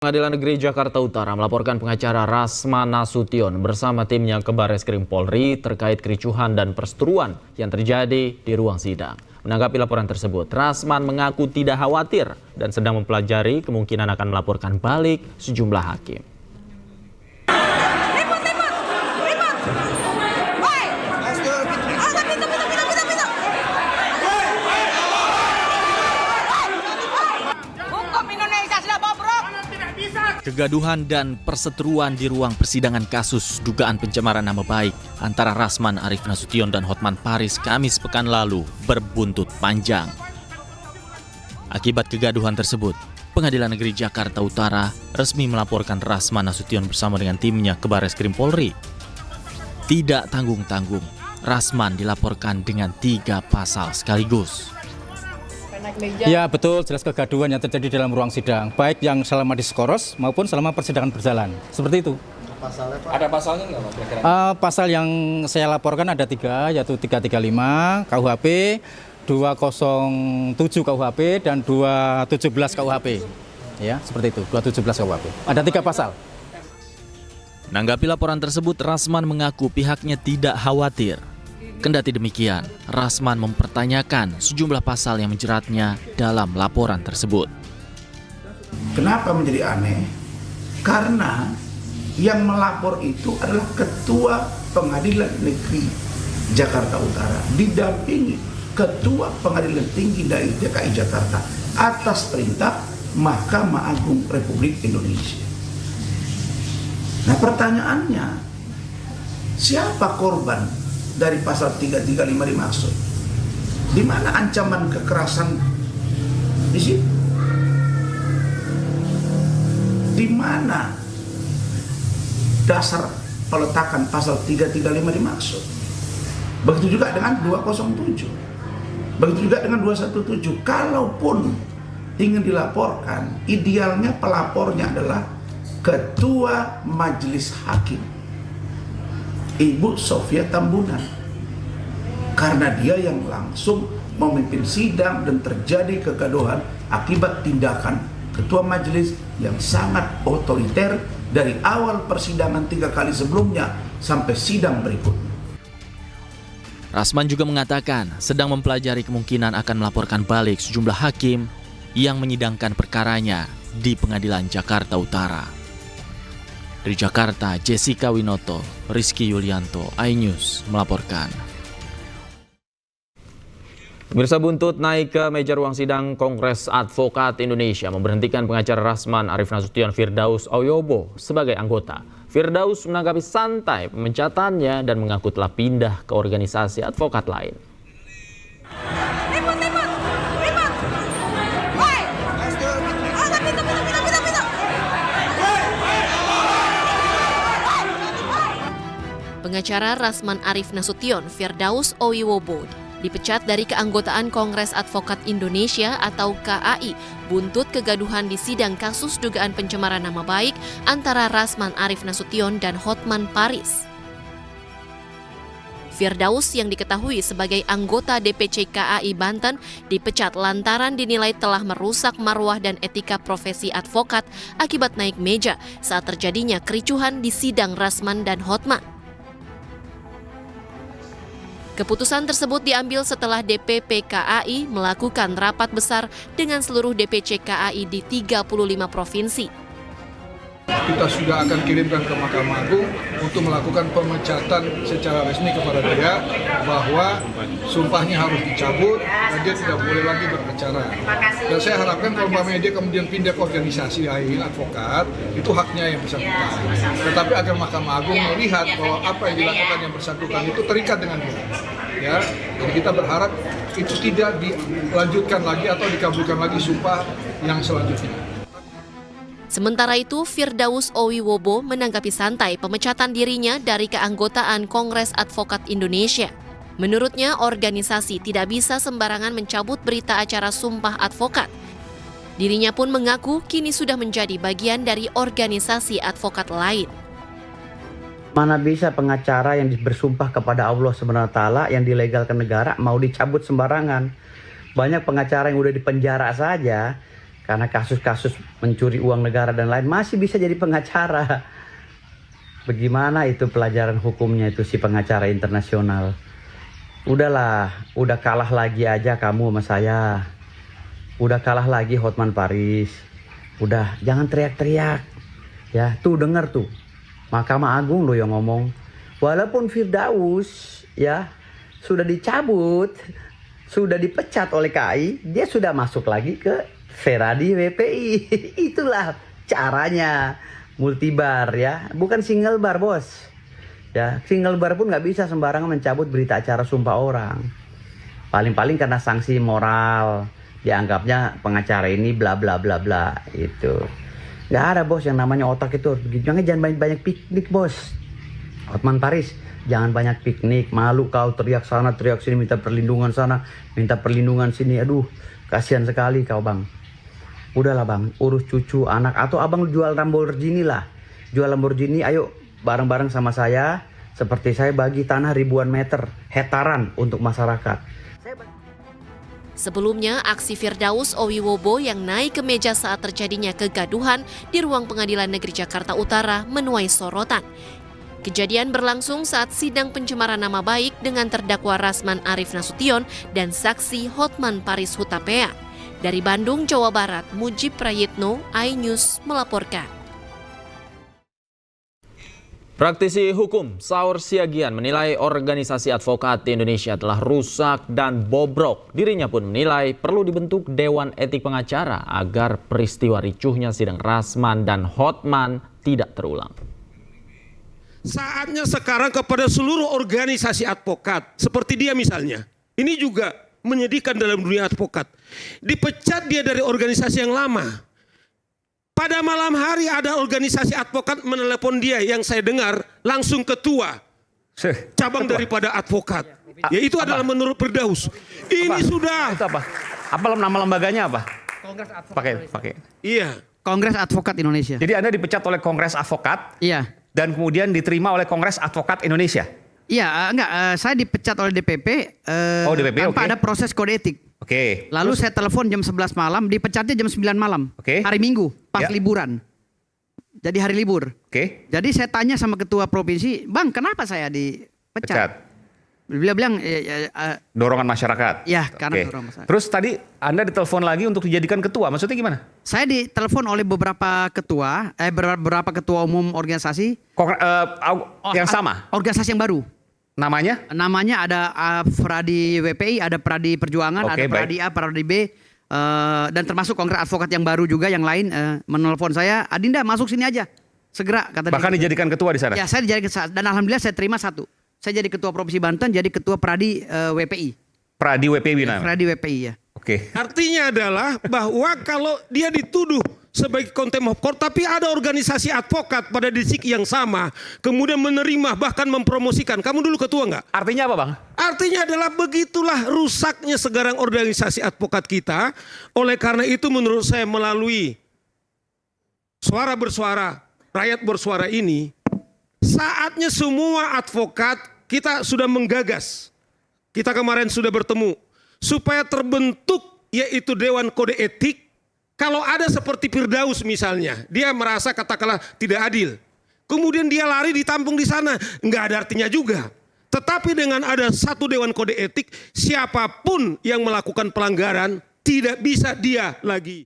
Pengadilan Negeri Jakarta Utara melaporkan pengacara Rasman Nasution bersama timnya ke Barreskrim Polri terkait kericuhan dan perseteruan yang terjadi di ruang sidang. Menanggapi laporan tersebut, Rasman mengaku tidak khawatir dan sedang mempelajari kemungkinan akan melaporkan balik sejumlah hakim. Kegaduhan dan perseteruan di ruang persidangan kasus dugaan pencemaran nama baik antara Rasman Arif Nasution dan Hotman Paris Kamis pekan lalu berbuntut panjang. Akibat kegaduhan tersebut, Pengadilan Negeri Jakarta Utara resmi melaporkan Rasman Nasution bersama dengan timnya ke Barreskrim Polri. Tidak tanggung-tanggung, Rasman dilaporkan dengan 3 pasal sekaligus. Ya betul, jelas kegaduhan yang terjadi dalam ruang sidang, baik yang selama diskoros maupun selama persidangan berjalan. Seperti itu. Pasalnya, Pak? Ada pasalnya nggak, Pak? Pasal yang saya laporkan ada 3, yaitu 335 KUHP, 207 KUHP, dan 217 KUHP. Ya, seperti itu, 217 KUHP. Ada 3 pasal. Menanggapi laporan tersebut, Rasman mengaku pihaknya tidak khawatir. Kendati demikian, Rasman mempertanyakan sejumlah pasal yang menjeratnya dalam laporan tersebut. Kenapa menjadi aneh? Karena yang melapor itu adalah Ketua Pengadilan Negeri Jakarta Utara, didampingi Ketua Pengadilan Tinggi dari DKI Jakarta atas perintah Mahkamah Agung Republik Indonesia. Nah, pertanyaannya, siapa korban dari pasal 335 dimaksud? Di mana ancaman kekerasan di situ? Di mana dasar peletakan pasal 335 dimaksud? Begitu juga dengan 207. Begitu juga dengan 217. Kalaupun ingin dilaporkan, idealnya pelapornya adalah Ketua Majelis Hakim, Ibu Sofia Tambunan, karena dia yang langsung memimpin sidang dan terjadi kegaduhan akibat tindakan ketua majelis yang sangat otoriter dari awal persidangan 3 kali sebelumnya sampai sidang berikutnya. Rasman juga mengatakan sedang mempelajari kemungkinan akan melaporkan balik sejumlah hakim yang menyidangkan perkaranya di Pengadilan Jakarta Utara. Dari Jakarta, Jessica Winoto, Rizky Yulianto, iNews melaporkan. Pemirsa, buntut naik ke meja ruang sidang Kongres Advokat Indonesia memberhentikan pengacara Rasman Arif Nasution Firdaus Oyobo sebagai anggota. Firdaus menanggapi santai pemecatannya dan mengaku telah pindah ke organisasi advokat lain. Pengacara Rasman Arif Nasution Firdaus Oyobo dipecat dari keanggotaan Kongres Advokat Indonesia atau KAI buntut kegaduhan di sidang kasus dugaan pencemaran nama baik antara Rasman Arif Nasution dan Hotman Paris. Firdaus yang diketahui sebagai anggota DPC KAI Banten dipecat lantaran dinilai telah merusak marwah dan etika profesi advokat akibat naik meja saat terjadinya kericuhan di sidang Rasman dan Hotman. Keputusan tersebut diambil setelah DPP KAI melakukan rapat besar dengan seluruh DPC KAI di 35 provinsi. Kita sudah akan kirimkan ke Mahkamah Agung untuk melakukan pemecatan secara resmi kepada dia bahwa sumpahnya harus dicabut dan dia tidak boleh lagi beracara. Dan saya harapkan kalau dia kemudian pindah ke organisasi lain advokat, itu haknya yang bersangkutan. Tetapi agar Mahkamah Agung melihat bahwa apa yang dilakukan yang bersangkutan itu terikat dengan dia. Ya, jadi kita berharap itu tidak dilanjutkan lagi atau dikabulkan lagi sumpah yang selanjutnya. Sementara itu, Firdaus Oyobo menanggapi santai pemecatan dirinya dari keanggotaan Kongres Advokat Indonesia. Menurutnya, organisasi tidak bisa sembarangan mencabut berita acara sumpah advokat. Dirinya pun mengaku kini sudah menjadi bagian dari organisasi advokat lain. Mana bisa pengacara yang bersumpah kepada Allah SWT yang dilegalkan negara mau dicabut sembarangan. Banyak pengacara yang udah dipenjara saja karena kasus-kasus mencuri uang negara dan lain masih bisa jadi pengacara. Bagaimana itu pelajaran hukumnya itu si pengacara internasional? Udahlah, udah kalah lagi aja kamu sama saya. Udah kalah lagi Hotman Paris. Udah, jangan teriak-teriak. Ya, tuh denger tuh. Mahkamah Agung loh yang ngomong. Walaupun Firdaus ya sudah dicabut, sudah dipecat oleh KAI, dia sudah masuk lagi ke Feradi WPI. Itulah caranya multibar ya, bukan single bar bos. Ya, single bar pun nggak bisa sembarangan mencabut berita acara sumpah orang. Paling-paling karena sanksi moral, dianggapnya pengacara ini bla bla bla bla itu. Nggak ada bos yang namanya otak itu. Jangan banyak piknik bos. Hotman Paris, jangan banyak piknik. Malu kau teriak sana teriak sini, minta perlindungan sana, minta perlindungan sini. Aduh, kasihan sekali kau bang. Udahlah bang, urus cucu, anak, atau abang jual Lamborghini lah. Jual Lamborghini, ayo bareng-bareng sama saya. Seperti saya bagi tanah ribuan meter, hektaran untuk masyarakat. Sebelumnya, aksi Firdaus Owiwobo yang naik ke meja saat terjadinya kegaduhan di ruang Pengadilan Negeri Jakarta Utara menuai sorotan. Kejadian berlangsung saat sidang pencemaran nama baik dengan terdakwa Rasman Arif Nasution dan saksi Hotman Paris Hutapea. Dari Bandung, Jawa Barat, Mujib Prayitno, iNews melaporkan. Praktisi hukum Saur Siagian menilai organisasi advokat di Indonesia telah rusak dan bobrok. Dirinya pun menilai perlu dibentuk Dewan Etik Pengacara agar peristiwa ricuhnya sidang Rasman dan Hotman tidak terulang. Saatnya sekarang kepada seluruh organisasi advokat, seperti dia misalnya. Ini juga menyedihkan dalam dunia advokat. Dipecat dia dari organisasi yang lama. Pada malam hari ada organisasi advokat menelepon dia yang saya dengar langsung ketua cabang daripada advokat. Ya itu adalah menurut Firdaus. Ini sudah. Itu apa? Apa nama lembaganya apa? Kongres Advokat. Pakai. Iya. Kongres Advokat Indonesia. Jadi Anda dipecat oleh Kongres Advokat. Iya. Dan kemudian diterima oleh Kongres Advokat Indonesia. Iya, enggak. Saya dipecat oleh DPP. DPP, tanpa oke. ada proses kode etik. Oke. Lalu saya telepon jam 11 malam, dipecatnya jam 9 malam. Oke. Hari Minggu, pas Ya. liburan. Jadi hari libur. Oke. Jadi saya tanya sama ketua provinsi, "Bang, kenapa saya dipecat?" Pecat. Beliau bilang, Dorongan masyarakat. ya karena Oke. dorongan masyarakat. Terus tadi Anda ditelepon lagi untuk dijadikan ketua. Maksudnya gimana? Saya ditelepon oleh beberapa ketua umum organisasi. Yang sama. Organisasi yang baru. Namanya? Namanya ada Pradi WPI, ada Pradi Perjuangan, Oke, ada Pradi A, Pradi B, dan termasuk Kongres Advokat yang baru juga yang lain menelpon saya, "Adinda masuk sini aja, segera," kata Bahkan dia. dijadikan ketua di sana? Ya, saya dijadikan, dan alhamdulillah saya terima satu. Saya jadi ketua Provinsi Banten, jadi ketua Pradi WPI. Pradi WPI namanya? Pradi WPI ya. Oke. Artinya adalah bahwa kalau dia dituduh sebagai contempt of court, tapi ada organisasi advokat pada detik yang sama, kemudian menerima bahkan mempromosikan. Kamu dulu ketua nggak? Artinya apa bang? Artinya adalah begitulah rusaknya sekarang organisasi advokat kita. Oleh karena itu menurut saya melalui suara bersuara, rakyat bersuara ini, saatnya semua advokat kita sudah menggagas. Kita kemarin sudah bertemu supaya terbentuk yaitu Dewan Kode Etik. Kalau ada seperti Firdaus misalnya, dia merasa katakanlah tidak adil. Kemudian dia lari ditampung di sana, nggak ada artinya juga. Tetapi dengan ada satu Dewan Kode Etik, siapapun yang melakukan pelanggaran tidak bisa dia lagi